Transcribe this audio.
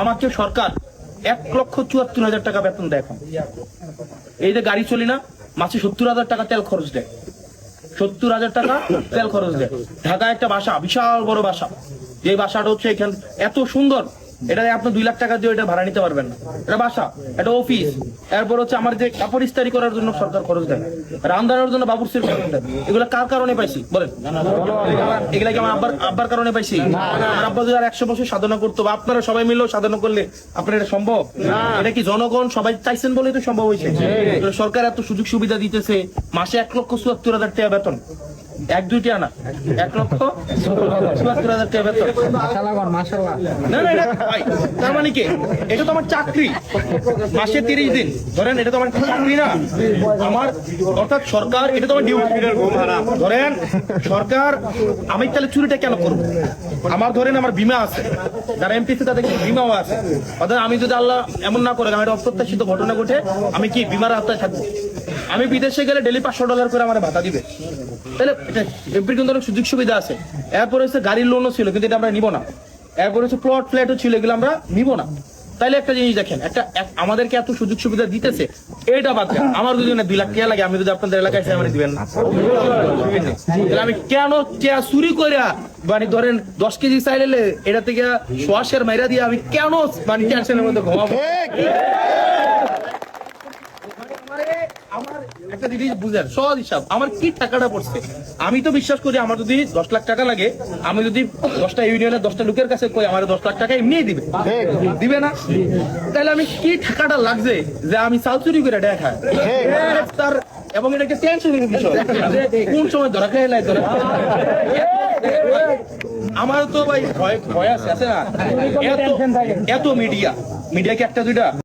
আমাকে সরকার 1,74,000 টাকা বেতন দেয় এখন। এই যে গাড়ি চলি না, মাসে 70,000 টাকা তেল খরচ দেয়, 70,000 টাকা তেল খরচ দেয়। ঢাকায় একটা বাসা, বিশাল বড় বাসা, যে বাসাটা হচ্ছে এখান এত সুন্দর, এটা আপনি 2 লাখ টাকা দিয়ে এটা ভাড়া নিতে পারবেন না। এটা বাসা, এটা অফিস। এরপর হচ্ছে আমার যে কাপড় ইস্তারি করার জন্য সরকার খরচ দেয়, রান্নার জন্য বাবুর্চির খরচ দেয়। এগুলো কার কারণে পাইছি বলেন? এগুলা কি আমার আব্বার কারণে পাইছি? আমার আব্বা যদি আর 100 বছর সাধনা করতো, বা আপনারা সবাই মিলেও সাধনা করলে আপনার এটা সম্ভব? এটা কি জনগণ সবাই চাইছেন বলেই তো সম্ভব হয়েছে। সরকার এত সুযোগ সুবিধা দিতেছে, মাসে 1,74,000 টাকা বেতন, 1-2 টাকা না, 1,74,000 টাকা বেতন। না না, এটা ভাই, তার মানে কি? এটা তো আমার চাকরি, মাসে 30 দিন ধরেন, এটা তো আমার চাকরি না আমার, অর্থাৎ সরকার, এটা তো আমার ডিউটি। ধরেন সরকার, আমি তাহলে চুরিটা কেন করবো? আমার ধরেন আমার বিমা আছে, যারা এমপিসি তাদের বিমাও আছে। অর্থাৎ আমি যদি আল্লাহ এমন না করে, আমার একটা অপ্রত্যাশিত ঘটনা ঘটে, আমি কি বিমার আওতায় থাকবো? আমি বিদেশে গেলে ডেলি $500 করে আমার ভাতা দিবে, তাহলে এমপির কিন্তু অনেক সুযোগ সুবিধা আছে। এরপরে হচ্ছে গাড়ির লোনও ছিল, কিন্তু এটা আমরা নিব না। এরপরে হচ্ছে প্লট ফ্ল্যাটও ছিল, এগুলো আমরা নিব না। তাইলে একটা জিনিস দেখেন, আমাদেরকে এত সুযোগ সুবিধা দিতেছে, এটা বাদ দেন। আমার যদি 2 লাখ টাকা লাগে, আমি যদি আপনাদের এলাকায় আমার দিবেন না, আমি কেন চুরি করে, মানে ধরেন 10 কেজি চাইলে এটা থেকে সোয়াশের মাইরা দিয়ে আমি কেন মানে টেনশনের মধ্যে ঘুমাবো? আমার একটা জিনিস বুঝেন, সহজ হিসাব, আমার কি টাকাটা পড়ছে। আমি তো বিশ্বাস করি, আমার যদি 10 লাখ টাকা লাগে, আমি যদি 10টা ইউনিয়নের 10টা লোকের কাছে কই আমার 10 লাখ টাকা এমনি দিবে না, তাহলে আমি কি টাকাটা লাগছে যে আমি চাল চুরি করে দেখায় তার, এবং এটা একটা টেনশনের বিষয়, কোন সময় ধরা খেয়ে নাই ধরা। আমার তো ভাই ভয় আছে না, এত মিডিয়া কি 1-2টা